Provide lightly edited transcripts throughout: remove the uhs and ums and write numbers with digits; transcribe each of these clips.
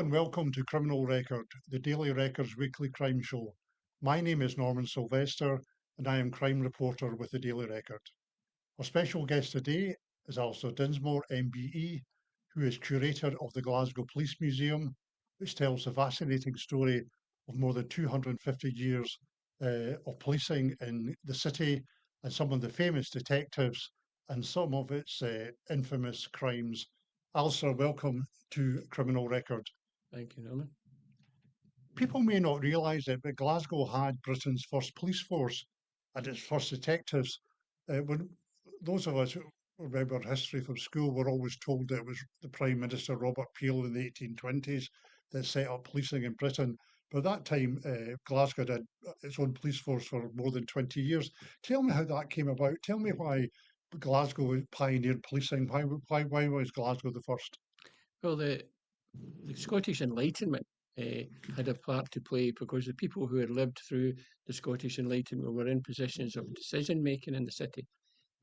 and welcome to Criminal Record, the Daily Record's weekly crime show. My name is Norman Silvester, and I am crime reporter with the Daily Record. Our special guest today is Alastair Dinsmor MBE, who is curator of the Glasgow Police Museum, which tells the fascinating story of more than 250 years of policing in the city and some of the famous detectives and some of its infamous crimes. Alastair, welcome to Criminal Record. Thank you, Norman. People may not realise it, but Glasgow had Britain's first police force and its first detectives. When those of us who remember history from school were always told that it was the Prime Minister Robert Peel in the 1820s that set up policing in Britain. By that time, Glasgow had its own police force for more than 20 years. Tell me how that came about. Tell me why Glasgow pioneered policing. Why was Glasgow the first? Well, the Scottish Enlightenment had a part to play because the people who had lived through the Scottish Enlightenment were in positions of decision making in the city.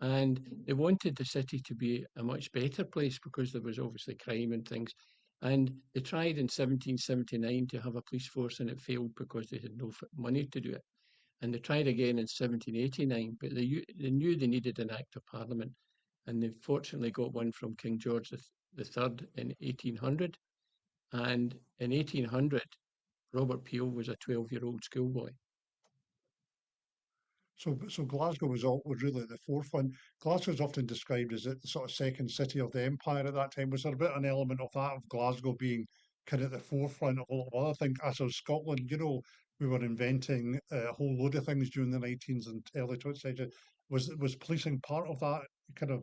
And they wanted the city to be a much better place because there was obviously crime and things. And they tried in 1779 to have a police force and it failed because they had no money to do it. And they tried again in 1789, but they knew they needed an Act of Parliament. And they fortunately got one from King George III in 1800. And in 1800, Robert Peel was a 12-year-old schoolboy. So Glasgow was really at the forefront. Glasgow is often described as the sort of second city of the empire at that time. Was there a bit an element of that, of Glasgow being kind of at the forefront of a lot of other things? As of Scotland, we were inventing a whole load of things during the 19th and early 20th century. Was policing part of that kind of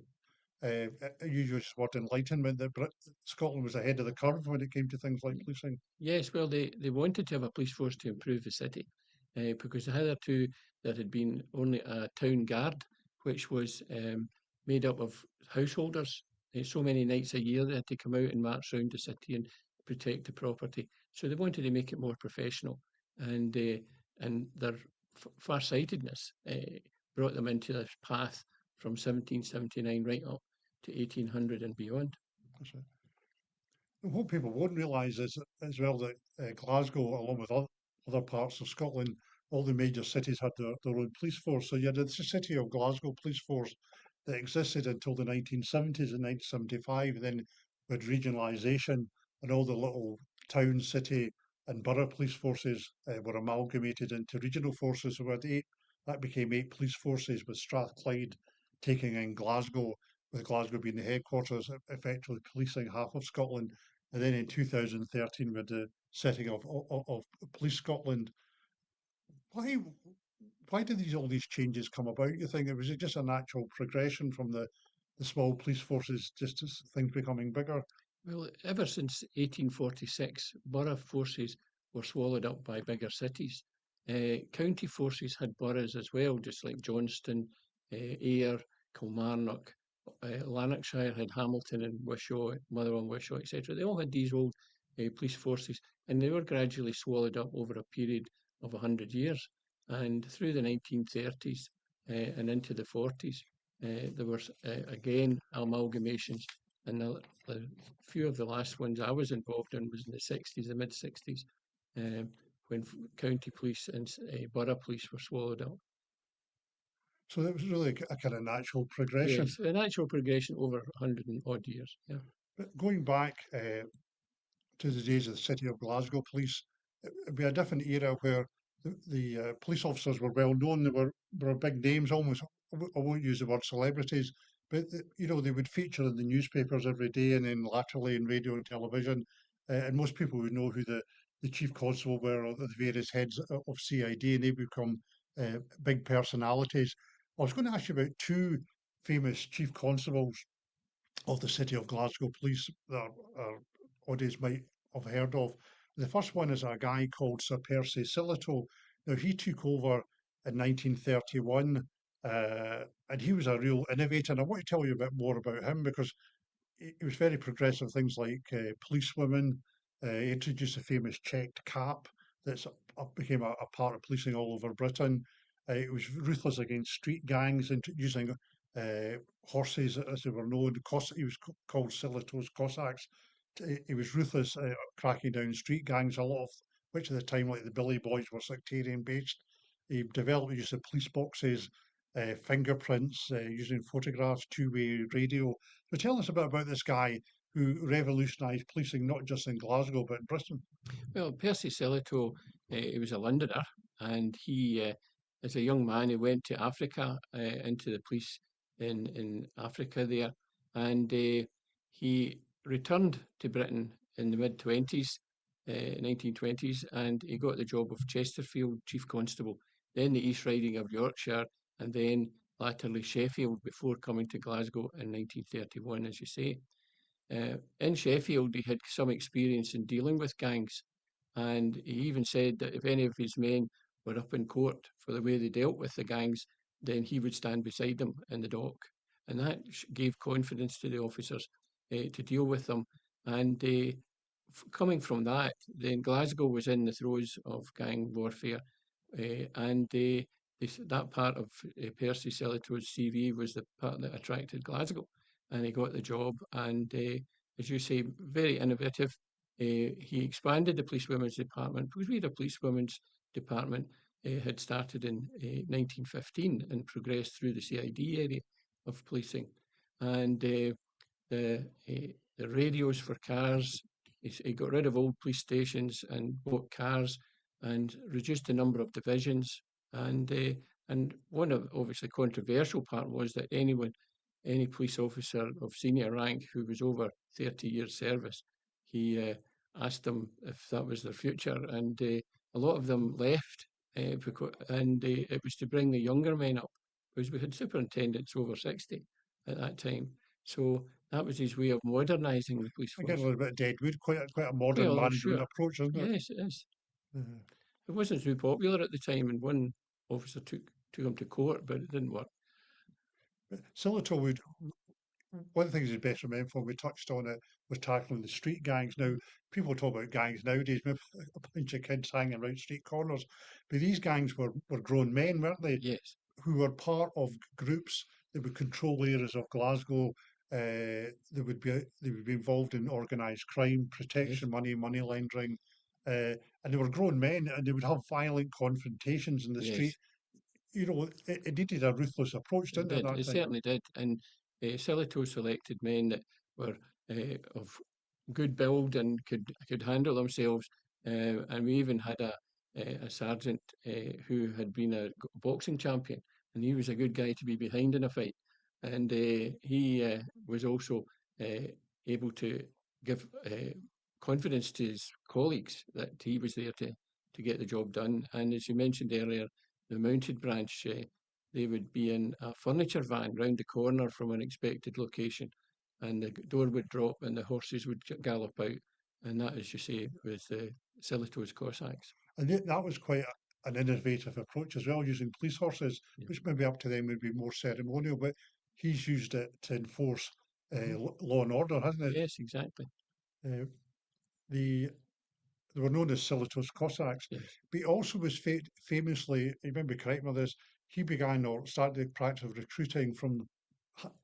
you use the word enlightenment, that Scotland was ahead of the curve when it came to things like policing? Yes, well, they wanted to have a police force to improve the city because hitherto there had been only a town guard, which was made up of householders. So many nights a year they had to come out and march around the city and protect the property. So they wanted to make it more professional, and their farsightedness brought them into this path from 1779 right up to 1800 and beyond. That's right. And what people won't realise is as well that Glasgow, along with other parts of Scotland, all the major cities had their own police force. So you had the city of Glasgow police force that existed until the 1970s and 1975. Then with regionalisation and all the little town, city and borough police forces were amalgamated into regional forces. So we had that became 8 police forces with Strathclyde taking in Glasgow, with Glasgow being the headquarters, effectively policing half of Scotland. And then in 2013, with the setting of Police Scotland, why why did all these changes come about? You think it was just a natural progression from the small police forces, just as things becoming bigger? Well, ever since 1846, borough forces were swallowed up by bigger cities. County forces had boroughs as well, just like Johnston, Ayr, Kilmarnock. Lanarkshire had Hamilton and Wishaw, Motherwell and Wishaw, etc. They all had these old police forces, and they were gradually swallowed up over a period of 100 years. And through the 1930s and into the 40s, there was again amalgamations, and the few of the last ones I was involved in was in the 60s, the mid 60s, when county police and borough police were swallowed up. So it was really a kind of natural progression. Yes, a natural progression over 100 and odd years. Yeah. But going back to the days of the City of Glasgow Police, it'd be a different era where the police officers were well known. They were big names, almost. I won't use the word celebrities, but they would feature in the newspapers every day, and then laterally in radio and television. And most people would know who the chief constable were, or the various heads of CID, and they become big personalities. I was going to ask you about 2 famous chief constables of the City of Glasgow Police that our audience might have heard of. The first one is a guy called Sir Percy Sillitoe. Now, he took over in 1931, and he was a real innovator. And I want to tell you a bit more about him because he was very progressive. Things like policewomen, he introduced the famous checked cap that became a part of policing all over Britain. It was ruthless against street gangs and using horses, as they were known. He was called Sillitoe's Cossacks. he was ruthless, cracking down street gangs, a lot of which at the time, like the Billy Boys, were sectarian based. He developed the use of police boxes, fingerprints, using photographs, two-way radio. So tell us a bit about this guy who revolutionised policing not just in Glasgow but in Britain. Well, Percy Selito, he was a Londoner, and as a young man, he went to Africa, into the police in Africa there, and he returned to Britain in the mid-20s, 1920s, and he got the job of Chesterfield Chief Constable, then the East Riding of Yorkshire, and then latterly Sheffield before coming to Glasgow in 1931, as you say. In Sheffield, he had some experience in dealing with gangs, and he even said that if any of his men were up in court for the way they dealt with the gangs, then he would stand beside them in the dock. And that gave confidence to the officers to deal with them. And coming from that, then Glasgow was in the throes of gang warfare. And that part of Percy Selito's CV was the part that attracted Glasgow. And he got the job. And as you say, very innovative. He expanded the police women's department because we had a police women's department had started in 1915 and progressed through the CID area of policing. And the radios for cars, he got rid of old police stations and bought cars and reduced the number of divisions. And one of obviously controversial part was that any police officer of senior rank who was over 30 years service, he asked them if that was their future, and a lot of them left, and it was to bring the younger men up, because we had superintendents over 60 at that time. So that was his way of modernising the police I get force. a little bit of Deadwood, quite a Quite modern a lot, management sure. approach, isn't it? Yes, it is. Uh, It wasn't too popular at the time, and one officer took him to court, but it didn't work. Silito would one of the things he's best remembered for, we touched on it, was tackling the street gangs. Now, people talk about gangs nowadays, maybe a bunch of kids hanging around street corners, but these gangs were grown men, weren't they? Yes, Who were part of groups that would control areas of Glasgow. They would be involved in organised crime, yes, protection money, money laundering, and they were grown men, and they would have violent confrontations in the street. yes. You know, it needed a ruthless approach, It didn't it, at did. that It time? certainly did. And Silito selected men that were of good build and could handle themselves. And we even had a sergeant who had been a boxing champion, and he was a good guy to be behind in a fight. And he was also able to give confidence to his colleagues that he was there to get the job done. And as you mentioned earlier, the mounted branch. They would be in a furniture van round the corner from an expected location, and the door would drop and the horses would gallop out. And that, as you say, was Silito's Cossacks. And that was quite an innovative approach as well, using police horses, Yeah. which maybe up to them would be more ceremonial, but he's used it to enforce Mhm. law and order, hasn't it? Yes, exactly. Uh, the They were known as Silito's Cossacks, Yes. but he also was famously, you remember correct me on this, he began or started the practice of recruiting from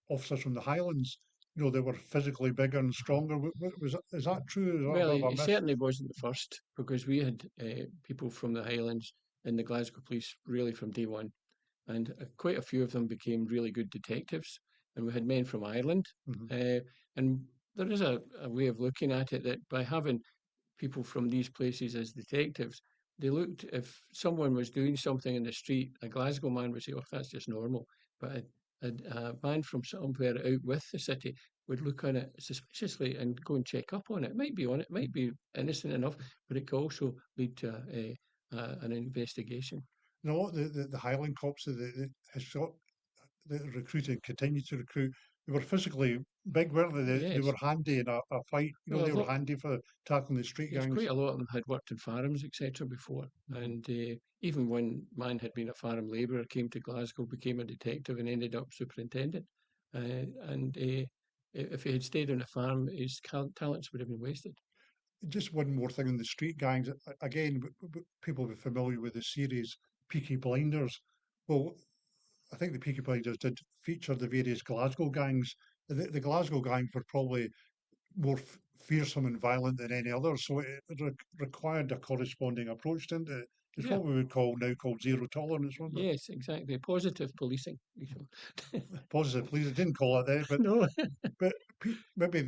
officers from the Highlands. You know, they were physically bigger and stronger. Is that true? Is that a Well, bit of a he myth? certainly wasn't the first, because we had people from the Highlands in the Glasgow Police really from day one, and quite a few of them became really good detectives. And we had men from Ireland, Mhm. and there is a way of looking at it that by having people from these places as detectives, they looked, if someone was doing something in the street, a Glasgow man would say, "Oh, that's just normal." But a man from somewhere out with the city would look on it suspiciously and go and check up on it. It might be on it, might be innocent enough, but it could also lead to an investigation. And a lot of the Highland cops that recruited, continued to recruit, they were physically big, weren't they? They Yes. were handy in a fight. You know, Well, they were handy for tackling the street yes, gangs. quite a lot of them had worked in farms, etc. before. Mhm. And even one man had been a farm labourer, came to Glasgow, became a detective, and ended up superintendent. And if he had stayed on a farm, his talents would have been wasted. Just one more thing on the street gangs. Again, people will be familiar with the series Peaky Blinders. Well, I think the Peaky Blinders did feature the various Glasgow gangs. The Glasgow gangs were probably more fearsome and violent than any other. So it required a corresponding approach, didn't it? It's Yeah. what we would call now called zero tolerance, wasn't it? Yes, exactly. Positive policing. Positive police. It didn't call it that, No. but maybe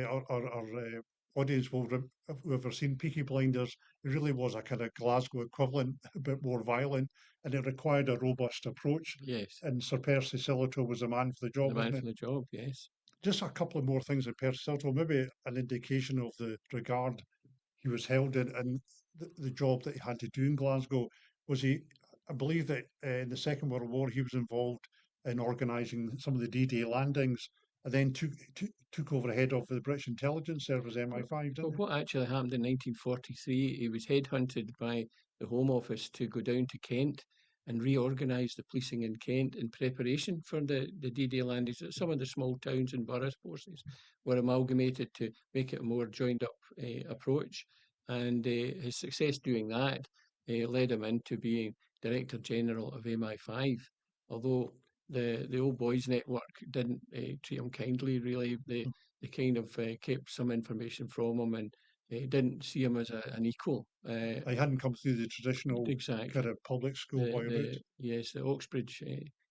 our audience will have ever seen Peaky Blinders. It really was a kind of Glasgow equivalent, a bit more violent, and it required a robust approach. Yes. And Sir Percy Silvertoe was the man for the job, The man wasn't for he? the job. Yes. Just a couple of more things in Percy Silvertoe, maybe an indication of the regard he was held in, and the job that he had to do in Glasgow was he. I believe that in the Second World War he was involved in organising some of the D-Day landings, and then took over head of the British Intelligence Service MI5, Well, didn't what actually happened in 1943, he was headhunted by the Home Office to go down to Kent and reorganise the policing in Kent in preparation for the D-Day landings. Some of the small towns and boroughs forces were amalgamated to make it a more joined-up approach. And his success doing that led him into being Director General of MI5, although the old boys network didn't treat him kindly, really. They kind of kept some information from him and didn't see him as an equal. he? I hadn't come through the traditional kind Exactly. of public school boy route. The Oxbridge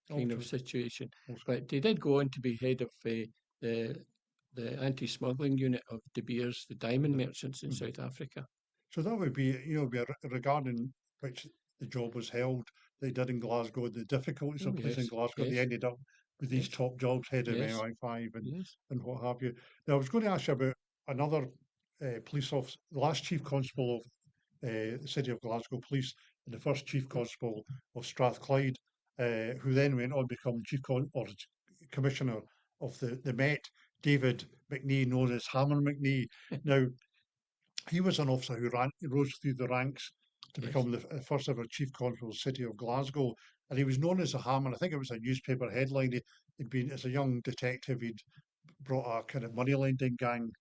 kind of Oxford, situation. Oxford. But he did go on to be head of the anti-smuggling unit of De Beers, the diamond merchants in Mhm. South Africa. So that would be, regarding which the job was held, they did in Glasgow, the difficulties Oh of police in yes, Glasgow, they yes, ended up with these yes, top jobs, head of yes, MI5 yes. and what have you. Now, I was going to ask you about another police officer, the last chief constable of the City of Glasgow Police, and the first chief constable of Strathclyde, who then went on to become commissioner of the Met, David McNee, known as Hammer McNee. Now, he was an officer who rose through the ranks to Yes. become the first ever chief constable of the City of Glasgow, and he was known as a Hammer. I think it was a newspaper headline. He'd been, as a young detective, he'd brought a kind of money lending gang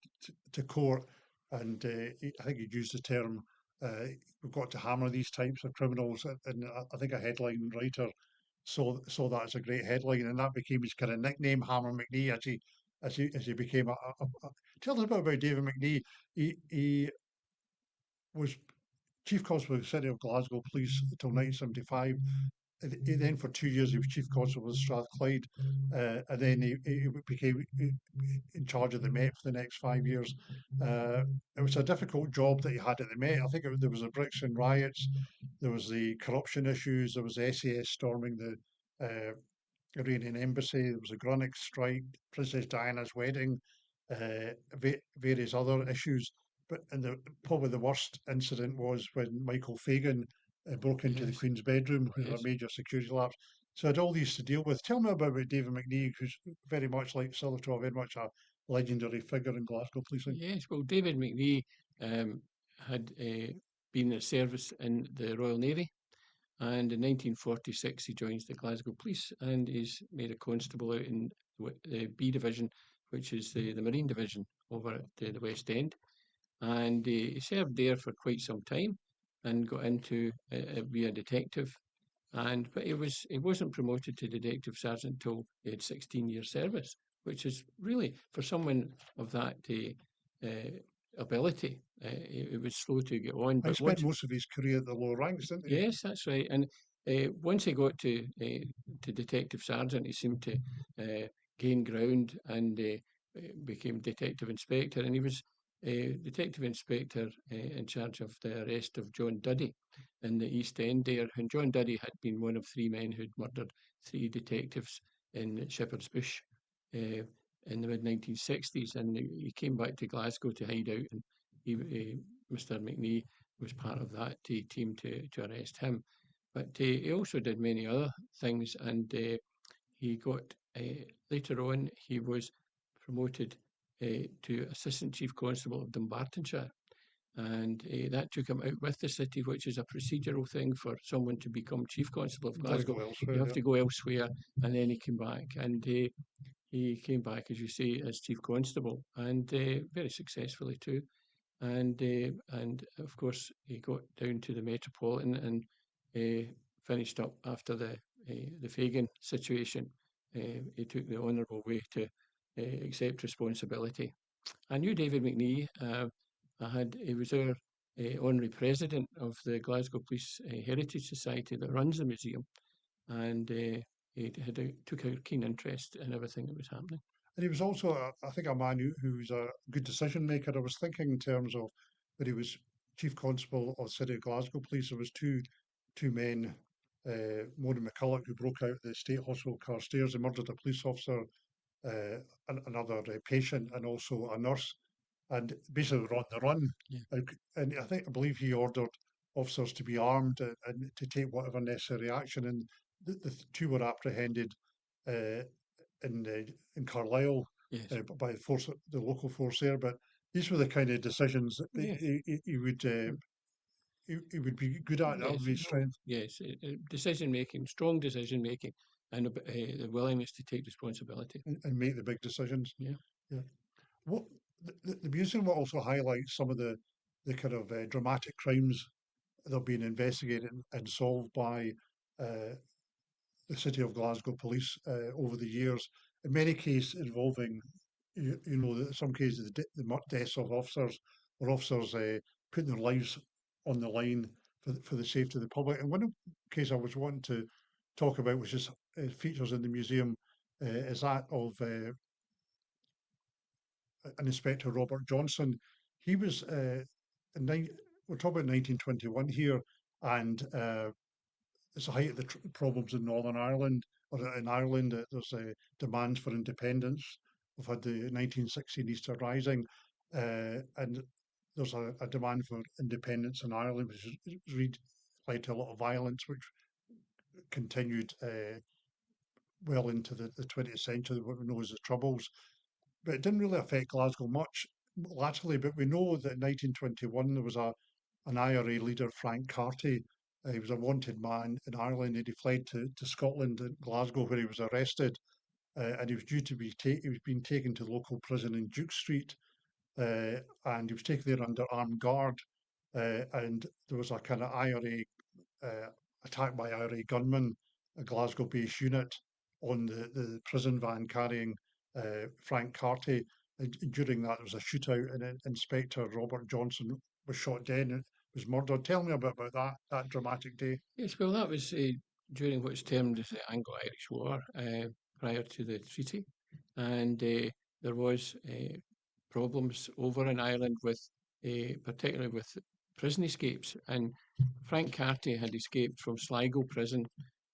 to court, and I think he'd used the term, "We've got to hammer these types of criminals." And I think a headline writer saw that as a great headline, and that became his kind of nickname, Hammer McNee, as he became Tell us about David McNee. He was chief constable of the City of Glasgow Police until 1975. Then for 2 years he was chief constable of Strathclyde, and then he became in charge of the Met for the next 5 years. It was a difficult job that he had at the Met. I think there was the Brixton riots, there was the corruption issues, there was the SAS storming the Iranian embassy, there was a Grunwick strike, Princess Diana's wedding, various other issues. Probably the worst incident was when Michael Fagan broke into the Yes, Queen's bedroom, which was a yes. major security lapse. So I had all these to deal with. Tell me about David McNee, who's very much like Silvertoe, very much a legendary figure in Glasgow policing. Yes, well, David McNee had been in service in the Royal Navy, and in 1946 he joins the Glasgow Police and is made a constable out in the B Division, which is the Marine Division over at the West End. And he served there for quite some time and got into be a detective. But he wasn't promoted to detective sergeant until he had 16 years service, which is really for someone of that ability. It was slow to get on, I but spent once most of his career at the lower ranks, didn't he? yes, that's right. And once he got to detective sergeant, he seemed to gain ground and became detective inspector. And he was detective inspector in charge of the arrest of John Duddy in the East End there. And John Duddy had been one of three men who'd murdered three detectives in Shepherd's Bush in the mid 1960s. And he came back to Glasgow to hide out. And Mr. McNee was part of that team to arrest him. But he also did many other things, and he got later on he was promoted to assistant chief constable of Dumbartonshire, and that took him out with the city, which is a procedural thing for someone to become chief constable of You've got to Glasgow. go You elsewhere. have to go elsewhere, and then he came back, and he came back, as you say, as chief constable, and very successfully too. And of course he got down to the Metropolitan and finished up after the Fagan situation. He took the honourable way to accept responsibility. I knew David McNee. He was our honorary president of the Glasgow Police Heritage Society that runs the museum, and took a keen interest in everything that was happening. And he was also, I think, a man who was a good decision maker. I was thinking in terms of when he was chief constable of the City of Glasgow Police, there was two men, Mona McCulloch, who broke out the State Hospital Carstairs and murdered a police officer, another patient, and also a nurse, and basically were on the run. Yeah. And I believe he ordered officers to be armed and to take whatever necessary action. And the two were apprehended in Carlisle Yes. by the local force there. But these were the kind of decisions that Yes. he would be good at. That would be his strength. Yes, decision making, strong decision making, and the willingness to take responsibility. And make the big decisions. Yeah. Yeah. What the museum will also highlight some of the kind of dramatic crimes that have been investigated and solved by the City of Glasgow Police over the years. In many cases involving, in some cases the deaths of officers, or officers putting their lives on the line for the safety of the public. And one case I was wanting to talk about, which is features in the museum, is that of an Inspector Robert Johnson. He was we're talking about 1921 here, and it's the height of the problems in Northern Ireland, or in Ireland. There's demands for independence. We've had the 1916 Easter Rising, and there's a demand for independence in Ireland, which led to a lot of violence, which continued well into the 20th century, what we know as the Troubles. But it didn't really affect Glasgow much latterly. But we know that in 1921 there was an IRA leader, Frank Carty. He was a wanted man in Ireland, and he fled to Scotland and Glasgow, where he was arrested, and he was due to be he was being taken to the local prison in Duke Street, and he was taken there under armed guard, and there was a kind of IRA attack by IRA gunmen, a Glasgow-based unit, on the prison van carrying Frank Carty. And during that, there was a shootout, and Inspector Robert Johnson was shot dead and was murdered. Tell me a bit about that dramatic day. Yes, well, that was during what's termed as the Anglo-Irish War, prior to the treaty, and there was problems over in Ireland with, particularly with prison escapes. And Frank Carty had escaped from Sligo prison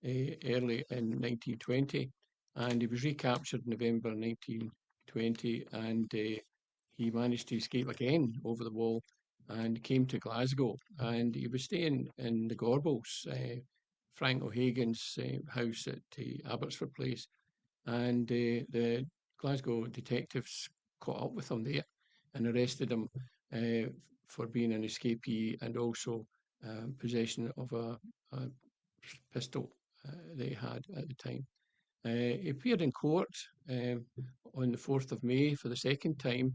early in 1920, and he was recaptured in November 1920, and he managed to escape again over the wall and came to Glasgow, and he was staying in the Gorbals, Frank O'Hagan's house at Abbotsford Place, and the Glasgow detectives caught up with him there and arrested him for being an escapee, and also possession of a pistol they had at the time. He appeared in court on the 4th of May for the second time,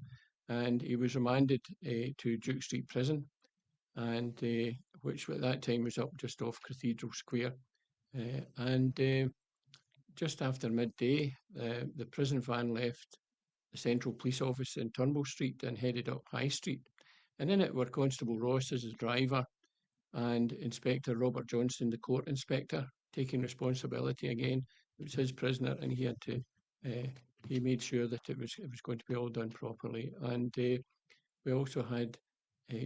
and he was remanded to Duke Street Prison, and which at that time was up just off Cathedral Square. And just after midday, the prison van left the Central Police Office in Turnbull Street and headed up High Street. And in it were Constable Ross as his driver, and Inspector Robert Johnson, the court inspector, taking responsibility again. It was his prisoner, and he had to he made sure that it was going to be all done properly. And we also had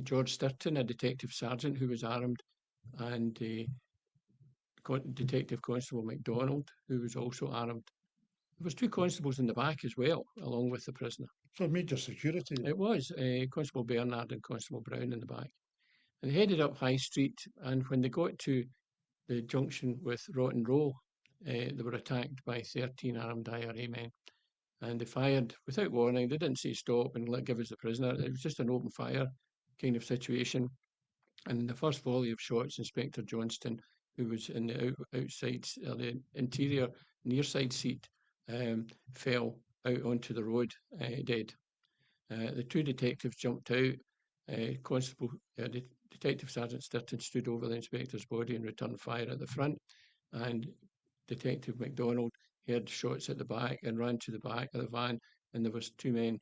George Sturton, a detective sergeant who was armed, and Detective Constable MacDonald, who was also armed. There was two constables in the back as well, along with the prisoner. So major security. It was Constable Bernard and Constable Brown in the back. And they headed up High Street, and when they got to the junction with Rotten Row, they were attacked by 13 armed IRA men. And they fired without warning. They didn't say stop and give us the prisoner. It was just an open fire kind of situation. And in the first volley of shots, Inspector Johnston, who was in the the interior near side seat, fell out onto the road dead. The two detectives jumped out. Detective Sergeant Sturton stood over the inspector's body and returned fire at the front, and Detective MacDonald heard shots at the back and ran to the back of the van, and there was two men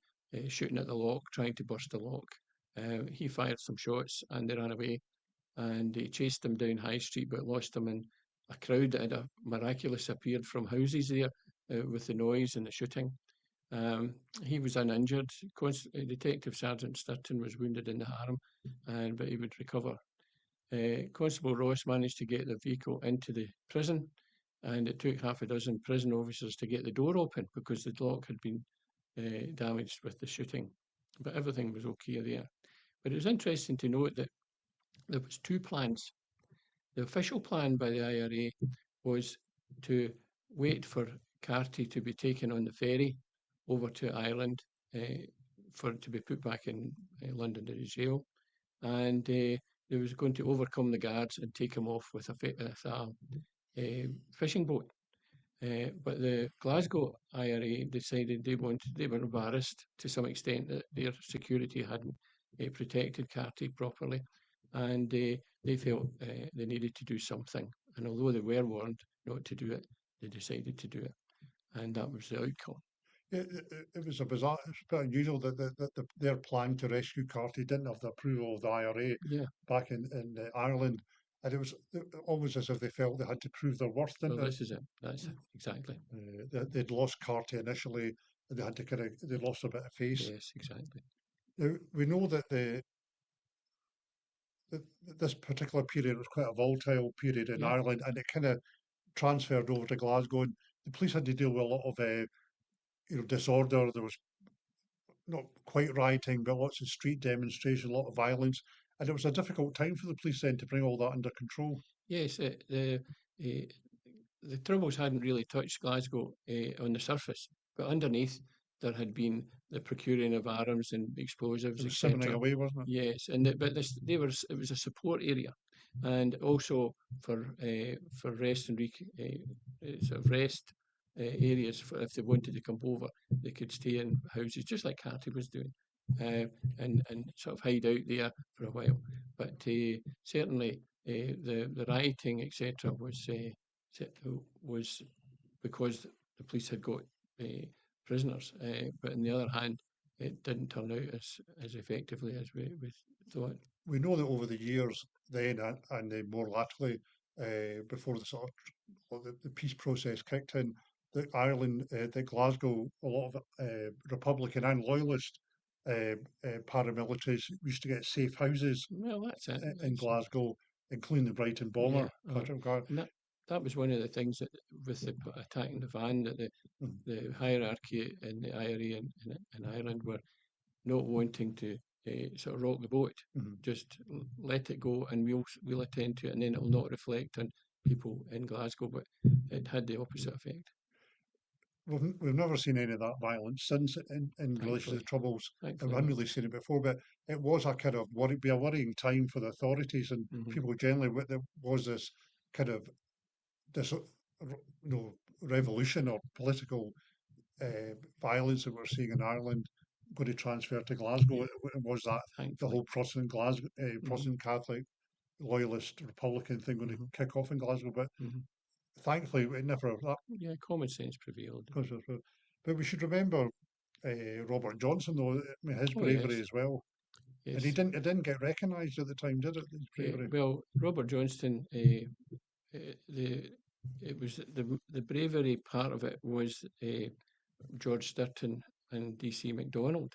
shooting at the lock, trying to burst the lock. He fired some shots and they ran away, and they chased them down High Street but lost them in a crowd that had miraculously appeared from houses there with the noise and the shooting. He was uninjured. Detective Sergeant Sturton was wounded in the arm, but he would recover. Constable Ross managed to get the vehicle into the prison, and it took half a dozen prison officers to get the door open because the lock had been damaged with the shooting. But everything was okay there. But it was interesting to note that there was two plans. The official plan by the IRA was to wait for Carty to be taken on the ferry over to Ireland for it to be put back in Londonderry jail, and they was going to overcome the guards and take him off with a fishing boat. But the Glasgow IRA decided they were embarrassed to some extent that their security hadn't protected Carty properly, and they felt they needed to do something. And although they were warned not to do it, they decided to do it, and that was the outcome. It was a bizarre, it's a bit unusual that their plan to rescue Carty didn't have the approval of the IRA Yeah, back in Ireland. And it was almost as if they felt they had to prove their worth, didn't well, it? this is it. That's it, exactly. They'd lost Carty initially, and they had to they lost a bit of face. Yes, exactly. Now, we know that this particular period was quite a volatile period in Yeah, Ireland, and it kind of transferred over to Glasgow. And the police had to deal with a lot of disorder. There was not quite rioting, but lots of street demonstration, a lot of violence, and it was a difficult time for the police then to bring all that under control. yes. The Troubles hadn't really touched Glasgow on the surface, but underneath there had been the procuring of arms and explosives, It was simmering etc. away, wasn't it? Yes, and it was a support area, and also for rest and sort of rest areas for if they wanted to come over, they could stay in houses just like Carty was doing, and sort of hide out there for a while. But certainly the rioting etc. Was because the police had got prisoners, but on the other hand, it didn't turn out as effectively as we thought. We know that over the years, then and more latterly, before the sort of the peace process kicked in, that Ireland, that Glasgow, a lot of Republican and Loyalist paramilitaries used to get safe houses Well, that's it. in Glasgow, including the Brighton Yeah, bomber, Patrick Gar. and that was one of the things that with the attacking the van that Mhm, the hierarchy in the IRA in Ireland were not wanting to sort of rock the boat. mhm. Just let it go, and we'll attend to it, and then it'll not reflect on people in Glasgow. But it had the opposite effect. We've never seen any of that violence since in relation to the Thankfully, Troubles. And we thankfully hadn't not. really seen it before, but it was a kind of be a worrying time for the authorities and Hmm. people generally. There was this kind of this revolution or political violence that we're seeing in Ireland going to transfer to Glasgow. Yeah, Was that the thankfully. whole Protestant Glasgow, Hmm. Protestant Catholic, Loyalist, Republican thing going to Hmm. kick off in Glasgow? But Hmm. thankfully, it never that. Yeah, common sense prevailed. But we should remember Robert Johnson, though. I mean, his Oh bravery yes, as well, and yes. it didn't get recognised at the time, did it? His bravery. Well, Robert Johnston, the it was the bravery part of it was George Sturton and DC MacDonald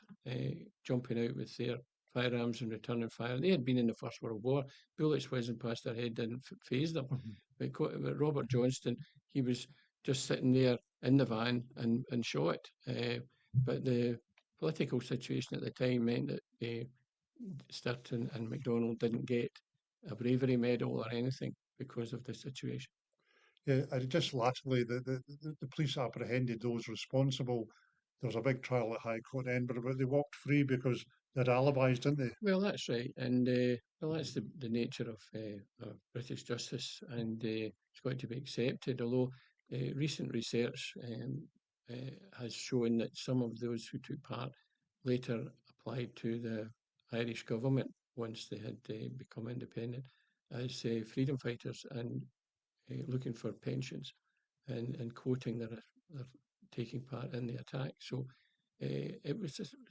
jumping out with their firearms and returning fire. They had been in the First World War. Bullets whizzing past their head didn't phase them. Mhm. But Robert Johnston, he was just sitting there in the van and shot. But the political situation at the time meant that Sturton and MacDonald didn't get a bravery medal or anything because of the situation. Yeah, and just lastly, the police apprehended those responsible. There was a big trial at High Court in Edinburgh, but they walked free because they had alibis, didn't they? Well, that's right, and well, that's the nature of British justice, and it's got to be accepted. Although recent research has shown that some of those who took part later applied to the Irish government once they had become independent as freedom fighters and looking for pensions and quoting their taking part in the attack. So it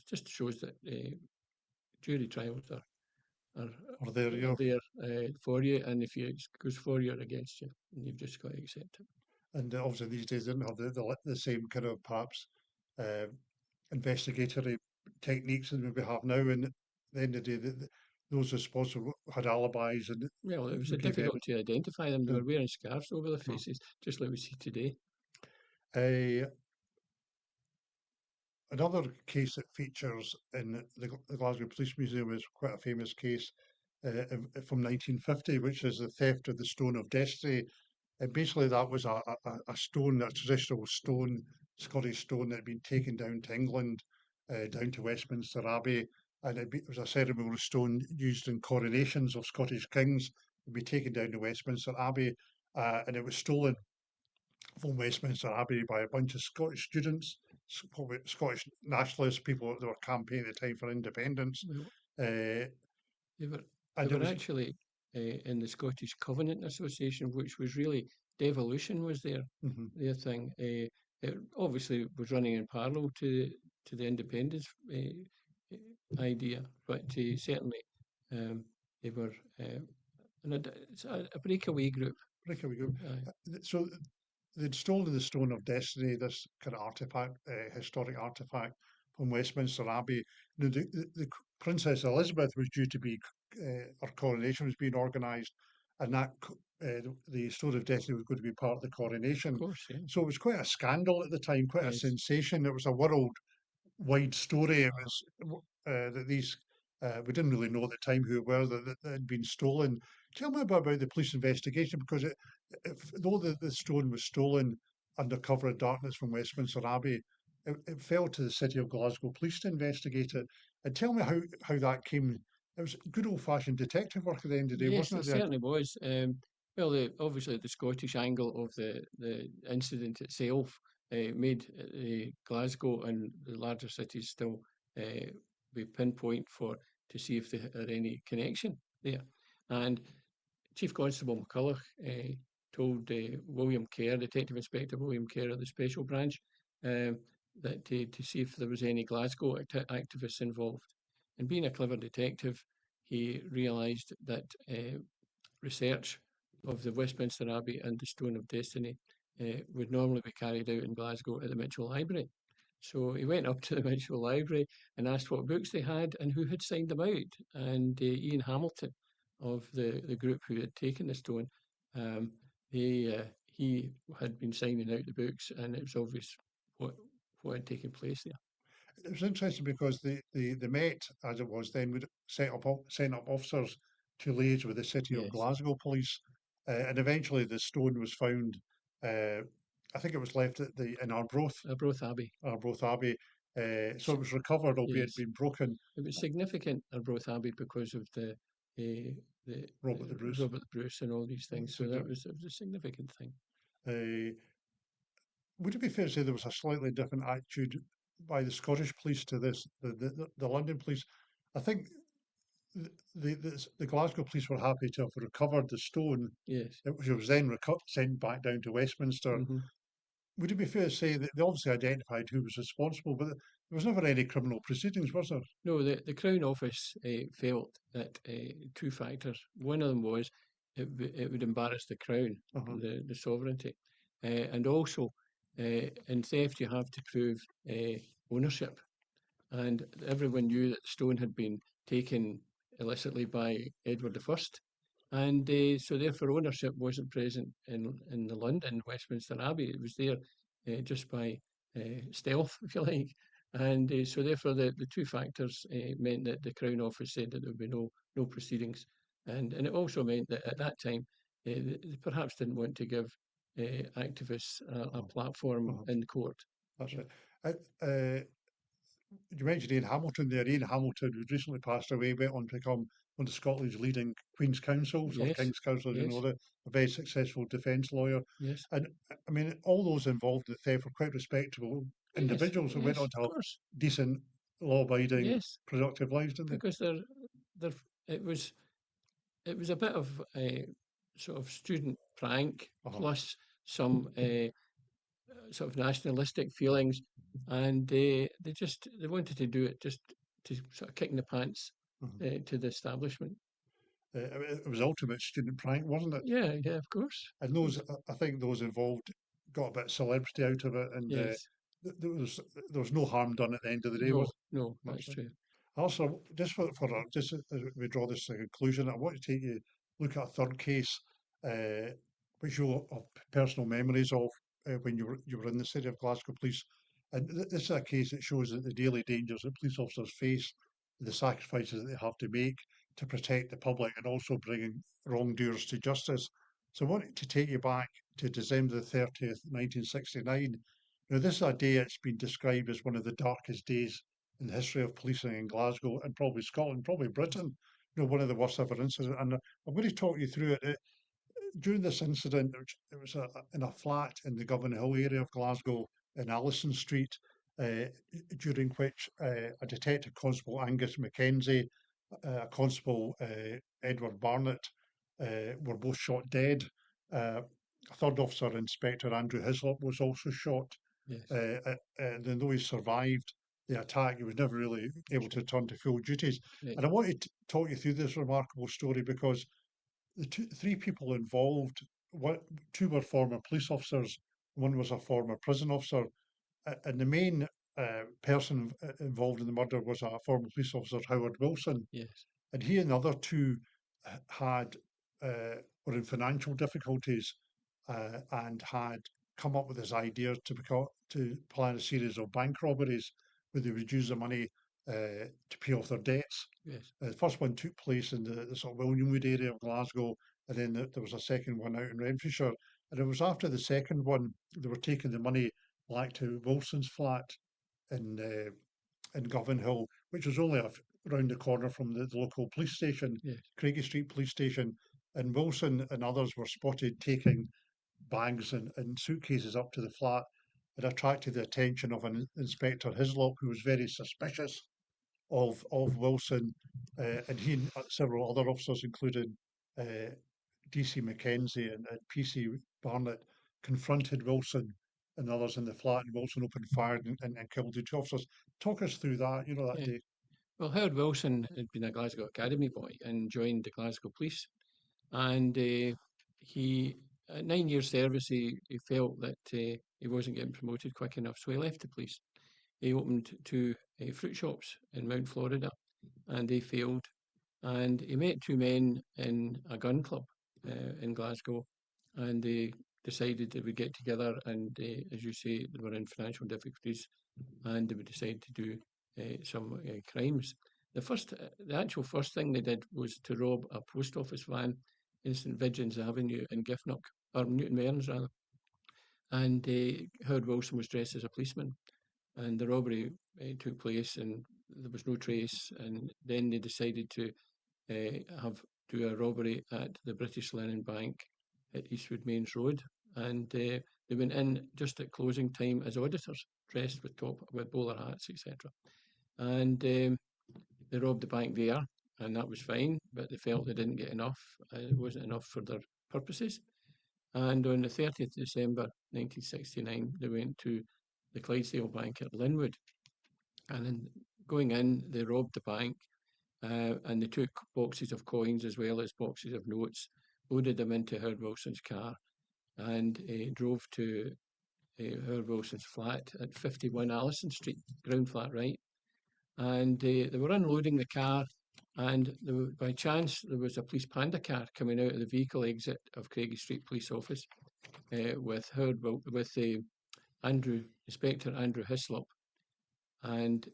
just shows that jury trials Or there, are there for you, and if it goes for you or against you, and you've just got to accept it. and obviously these days they didn't have the same kind of perhaps uh, investigatory techniques that we have now. And at the end of the day, those responsible had alibis and Well, it was would give difficult to identify them. They them. were wearing scarves over their faces, just like we see today. Another case that features in the Glasgow Police Museum is quite a famous case from 1950, which is the theft of the Stone of Destiny. And basically, that was a stone, a traditional stone, Scottish stone that had been taken down to England, down to Westminster Abbey. And it was a ceremonial stone used in coronations of Scottish kings. It would be taken down to Westminster Abbey, and it was stolen from Westminster Abbey by a bunch of Scottish students, Scottish nationalists, people that were campaigning at the time for independence. They were, And they it were was, actually in the Scottish Covenant Association, which was really devolution was mhm. their thing. It obviously was running in parallel to the independence idea, but certainly they were it's a breakaway group. Breakaway group. So they'd stolen the Stone of Destiny, this kind of artifact, historic artifact from Westminster Abbey. You know, the Princess Elizabeth was due to be, her coronation was being organised, and that the Stone of Destiny was going to be part of the Of coronation. course, yeah. So it was quite a scandal at the time, quite a Yes. sensation. It was a world-wide story. It was that these. We didn't really know at the time who were that had been stolen. Tell me about the police investigation, because though the stone was stolen under cover of darkness from Westminster Abbey, it fell to the City of Glasgow Police to investigate it. And tell me how that came. It was good old fashioned detective work at the end of the day, Yes, wasn't it it? There? certainly was. Well, obviously the Scottish angle of the incident itself made Glasgow and the larger cities still be pinpoint for to see if there are any connection there. And Chief Constable McCulloch told William Kerr, Detective Inspector William Kerr of the Special Branch, that to see if there was any Glasgow activists involved. And being a clever detective, he realised that research of the Westminster Abbey and the Stone of Destiny would normally be carried out in Glasgow at the Mitchell Library. So he went up to the Mitchell Library and asked what books they had and who had signed them out. And Ian Hamilton of the group who had taken the stone, he had been signing out the books, and it was obvious what had taken place there. It was interesting because the Met, as it was then, would send up officers to liaise with the City of Yes, Glasgow Police, and eventually the stone was found. Uh, I think it was left at in Arbroath Abbey. Arbroath Abbey. So it was recovered, albeit Yes, being broken. it was significant, Arbroath Abbey, because of the Robert the Bruce. Robert the Bruce and all these things. So it was a significant thing. Would it be fair to say there was a slightly different attitude by the Scottish police to this, the London police? I think the Glasgow police were happy to have recovered the stone, Yes. which was then sent back down to Westminster. Mm-hmm. Would it be fair to say that they obviously identified who was responsible, but there was never any criminal proceedings, was there? No, the Crown Office felt that two factors. One of them was it would embarrass the Crown, the sovereignty, and also in theft you have to prove ownership, and everyone knew that the stone had been taken illicitly by Edward I, and so therefore ownership wasn't present in the London Westminster Abbey. It was there just by stealth, if you like. And so therefore the two factors meant that the Crown Office said that there would be no proceedings. And it also meant that at that time they perhaps didn't want to give activists a platform in court. That's right. You mentioned Ian Hamilton there. Ian Hamilton, who recently passed away, went on to become one of Scotland's leading Queen's Counsels or Yes, King's Counsels, you yes, know, a very successful defence lawyer. yes. And I mean, all those involved in the theft were quite respectable individuals who went Yes, on to of have course. decent, law-abiding, Yes, productive lives, didn't they? because there, it was a bit of a sort of student prank plus some sort of nationalistic feelings and they wanted to do it just to sort of kick in the pants Mhm. to the establishment. It was ultimate student prank, wasn't it? Yeah, yeah, of course. And those, I think those involved got a bit of celebrity out of it, and Yes. there was no harm done at the end of the day, was No, no, much. that's true. Also, just just as we draw this to conclusion, I want to take you look at a third case, uh, which you'll have personal memories of when you were in the city of Glasgow Police. And this is a case that shows that the daily dangers that police officers face, the sacrifices that they have to make to protect the public, and also bringing wrongdoers to justice. So I wanted to take you back to December the 30th, 1969. Now, this is a day that's been described as one of the darkest days in the history of policing in Glasgow and probably Scotland, probably Britain. One of the worst ever incidents. And I'm going to talk you through it. During this incident, it was in a flat in the Govan Hill area of Glasgow in Allison Street, uh, during which a Detective Constable Angus Mackenzie, Constable Edward Barnett, were both shot dead. A third officer, Inspector Andrew Hislop, was also shot. Yes. And though he survived the attack, he was never really able to return to full duties. Right. And I wanted to talk you through this remarkable story because three people involved, two were former police officers, one was a former prison officer, and the main person involved in the murder was a former police officer, Howard Wilson, Yes. and he and the other two had were in financial difficulties, and had come up with this idea to plan a series of bank robberies where they would use the money to pay off their debts. Yes. The first one took place in the sort of Williamwood area of Glasgow, and then there was a second one out in Renfrewshire. And it was after the second one they were taking the money back to Wilson's flat in Govan Hill, which was only round the corner from the local police station, Yes. Craigie Street Police Station. And Wilson and others were spotted taking bags and suitcases up to the flat. It attracted the attention of an Inspector Hislop, who was very suspicious of Wilson, and he and several other officers, including uh, DC Mackenzie and PC Barnett, confronted Wilson and others in the flat, and Wilson opened fire and killed the two officers. Talk us through that, that Yeah. day. Well, Howard Wilson had been a Glasgow Academy boy and joined the Glasgow Police. And he, at 9 years' service, he felt that he wasn't getting promoted quick enough, so he left the police. He opened two fruit shops in Mount Florida, and they failed. And he met two men in a gun club in Glasgow, and they decided they would get together. And as you say, they were in financial difficulties, and they would decide to do some crimes. The actual first thing they did was to rob a post office van in St Vincent's Avenue in Giffnock, or Newton Mearns rather. And Howard Wilson was dressed as a policeman, and the robbery took place, and there was no trace. And then they decided to have do a robbery at the British Linen Bank at Eastwood Mains Road, and they went in just at closing time as auditors, dressed with bowler hats, etc. And they robbed the bank there, and that was fine, but they felt they didn't get enough. It wasn't enough for their purposes. And on the 30th December 1969, they went to the Clydesdale Bank at Linwood. And then going in, they robbed the bank, and they took boxes of coins as well as boxes of notes, loaded them into Howard Wilson's car, and drove to Howard Wilson's flat at 51 Allison Street, ground flat right. And they were unloading the car, and by chance there was a police panda car coming out of the vehicle exit of Craigie Street Police Office with Inspector Andrew Hislop and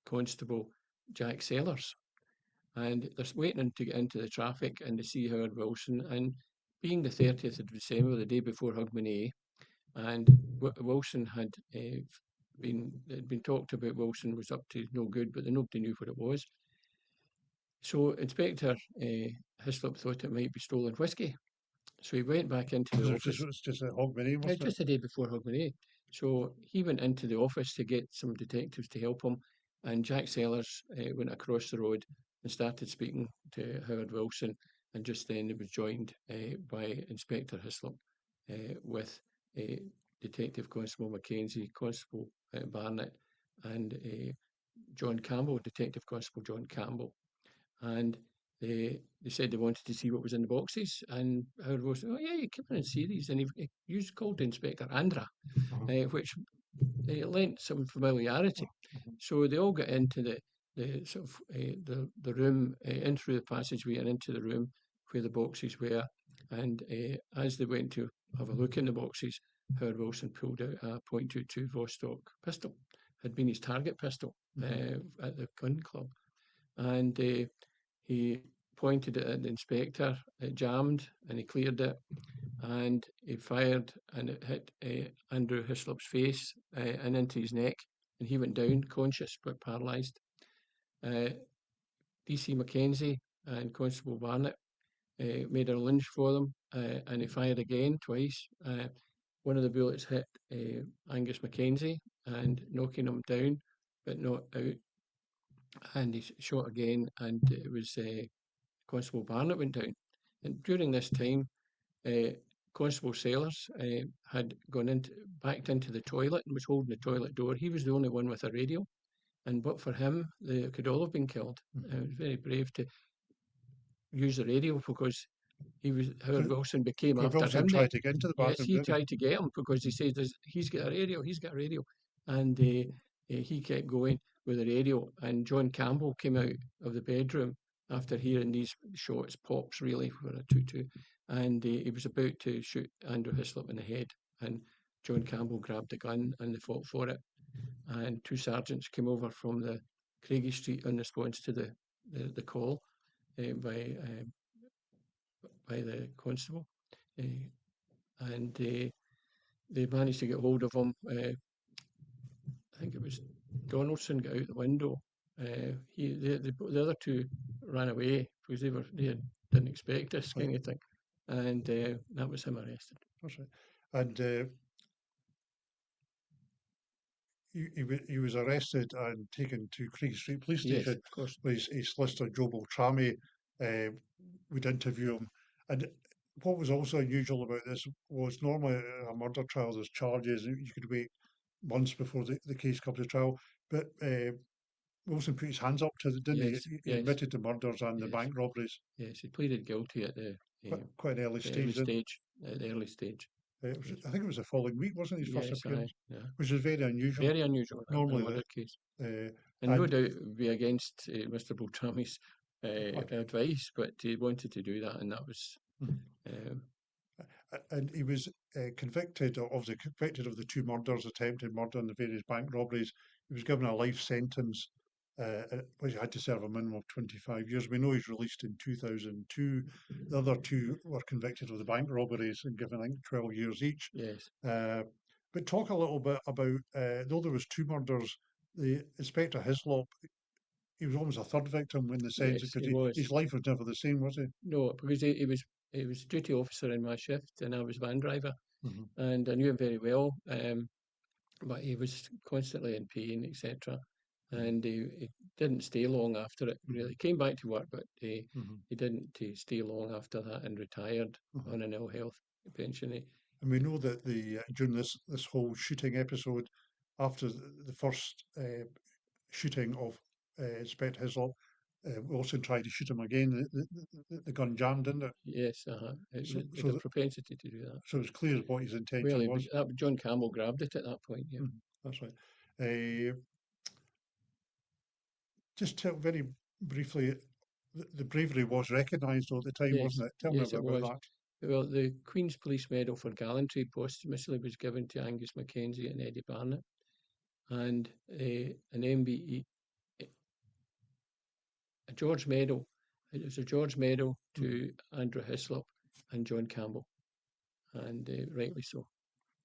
Constable Jack Sellers. And they're waiting to get into the traffic, and they see Howard Wilson. And being the 30th of December, the day before Hogmanay, and Wilson had been talked about. Wilson was up to no good, but nobody knew what it was. So Inspector Hislop thought it might be stolen whiskey. So he went back into the office. It was just a Hogmanay, wasn't Just the day before Hogmanay. So he went into the office to get some detectives to help him, and Jack Sellers went across the road and started speaking to Howard Wilson, and just then he was joined by Inspector Hislop with Detective Constable Mackenzie, Constable Barnett, and John Campbell, Detective Constable John Campbell. And they said they wanted to see what was in the boxes, and Howard was, oh yeah, you come in and see these, and he called Inspector Andra, which lent some familiarity. So they all got into the sort of the room, in through the passageway and into the room where the boxes were. And as they went to have a look in the boxes, Howard Wilson pulled out a .22 Vostok pistol. Had been his target pistol at the gun club, and he pointed it at the inspector. It jammed, and he cleared it, and he fired, and it hit Andrew Hislop's face and into his neck, and he went down conscious but paralysed. DC Mackenzie and Constable Barnett made a lunge for them, and he fired again twice. One of the bullets hit Angus Mackenzie and knocking him down, but not out. And he shot again, and it was Constable Barnett went down. And during this time, Constable Sellers had backed into the toilet and was holding the toilet door. He was the only one with a radio, and but for him, they could all have been killed. It was very brave to use the radio, because Howard Wilson became after Wilson him. Tried to get into the Yes, bathroom. he tried to get him, because he said he's got a radio, and he kept going with the radio. And John Campbell came out of the bedroom after hearing these shots, pops really for a 2-2, and he was about to shoot Andrew Hislop in the head, and John Campbell grabbed the gun and they fought for it. And two sergeants came over from the Craigie Street in response to the call by the constable, and they managed to get hold of him. I think it was Donaldson got out the window. The other two ran away because they didn't expect this kind of thing, and that was him arrested. That's right. And he was arrested and taken to Craigie Street Police Station. Yes, of course. Where his solicitor Joe Beltrami would interview him. And what was also unusual about this was normally a murder trial, there's charges, you could wait months before the case comes to trial. But Wilson put his hands up to it, didn't Yes, he? He admitted to murders and the bank robberies. Yes, he pleaded guilty at the quite an early stage. At the early stage. I think it was the following week, wasn't his first appearance? Yeah. Which is very unusual. Very unusual. Normally, in a murder case. And no doubt it would be against Mr. Beltrami's advice, but he wanted to do that, and that was. And he was convicted of the two murders, attempted murder, and the various bank robberies. He was given a life sentence, which he had to serve a minimum of 25 years. We know he's released in 2002. The other two were convicted of the bank robberies and given, I think, 12 years each. Yes. But talk a little bit about, though there was two murders, the Inspector Hislop, he was almost a third victim in the sense because his life was never the same, was he? No, because he was duty officer in my shift, and I was van driver, and I knew him very well. But he was constantly in pain, etc. And he didn't stay long after it. Really came back to work, but he didn't stay long after that, and retired on an ill health pension. And we know that during this whole shooting episode, after the first shooting of Inspector Hislop, Wilson tried to shoot him again. The gun jammed, didn't it? Yes, it had a propensity to do that. So it was clear what his intention was. John Campbell grabbed it at that point. Yeah, that's right. Just tell very briefly, the bravery was recognised all the time, wasn't it? Tell me about that. Well, the Queen's Police Medal for Gallantry posthumously was given to Angus Mackenzie and Eddie Barnett, and an MBE, a George Medal. It was a George Medal to Andrew Hislop and John Campbell, and rightly so.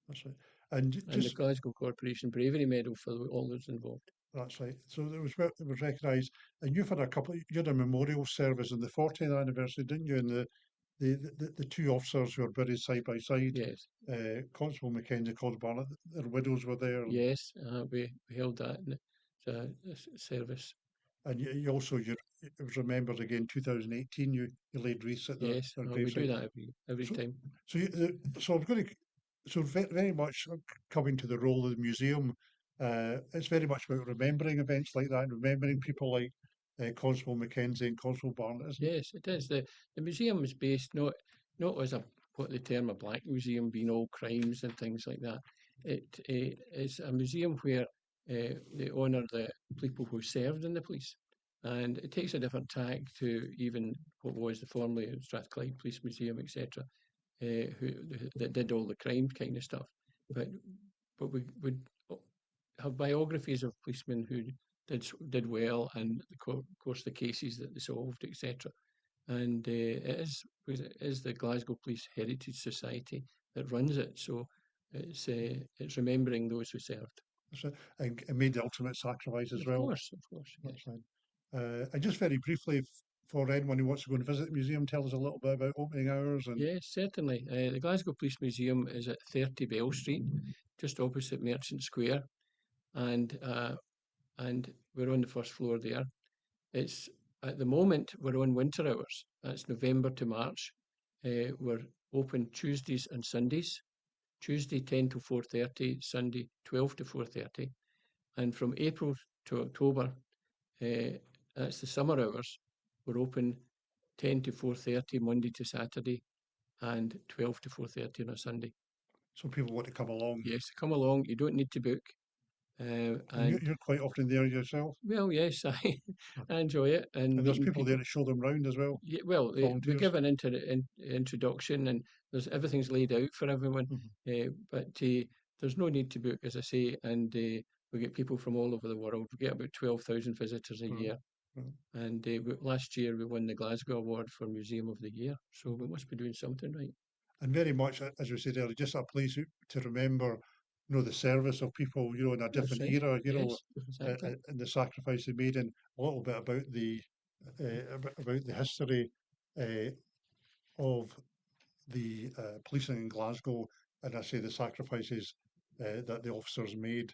That's right. And the Glasgow Corporation Bravery Medal for all those involved. That's right. So it was recognised, and you've had you had a memorial service on the 40th anniversary, didn't you? And the two officers who are buried side by side. Yes. Constable Mackenzie, Constable Barnett, their widows were there. Yes, we held that in the service. And you also, it was remembered again, 2018. You laid wreaths at their we do that every time. So I'm going to So very much coming to the role of the museum, it's very much about remembering events like that, remembering people like Constable Mackenzie and Constable Barnett, isn't it? Yes, it is. The museum is based not as a what they term a black museum, being all crimes and things like that. It is a museum where they honour the people who served in the police, and it takes a different tack to even what was the formerly Strathclyde Police Museum, etc., who that did all the crime kind of stuff. But we would have biographies of policemen who did well, and of course the cases that they solved, etc. And it is the Glasgow Police Heritage Society that runs it, so it's remembering those who served. So, and made the ultimate sacrifice as well. Of course, yes. That's fine. And just very briefly, for anyone who wants to go and visit the museum, tell us a little bit about opening hours. And Yes, certainly. The Glasgow Police Museum is at 30 Bell Street, just opposite Merchant Square, and we're on the first floor there. It's at the moment we're on winter hours. That's November to March. We're open Tuesdays and Sundays. Tuesday 10 to 4:30, Sunday 12 to 4:30, and from April to October, that's the summer hours. We're open 10 to 4:30 Monday to Saturday, and 12 to 4:30 on a Sunday. so people want to come along. Yes, come along. You don't need to book. And you're quite often there yourself. Well, yes, I enjoy it, and And there's meeting people there to show them round as well. Yeah, well, we Volunteers. give an introduction, and everything's laid out for everyone. But there's no need to book, as I say, and we get people from all over the world. We get about 12,000 visitors a year. And last year we won the Glasgow Award for Museum of the Year, so we must be doing something right. And very much, as we said earlier, just a place to remember, you know, the service of people, you know, in a different right. era, you know, Yes, exactly. and the sacrifice they made, and a little bit about the history of the policing in Glasgow, and I say the sacrifices that the officers made.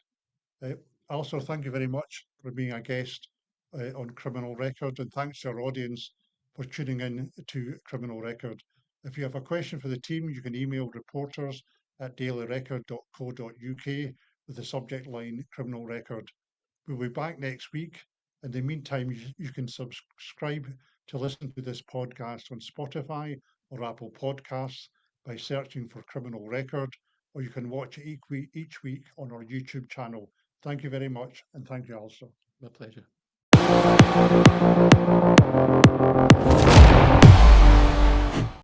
Also, thank you very much for being a guest on Criminal Record, and thanks to our audience for tuning in to Criminal Record. If you have a question for the team, you can email reporters@dailyrecord.co.uk with the subject line Criminal Record. We'll be back next week. In the meantime, you can subscribe to listen to this podcast on Spotify or Apple Podcasts by searching for Criminal Record, or you can watch it each week on our YouTube channel. Thank you very much, and thank you, Alastair. My pleasure.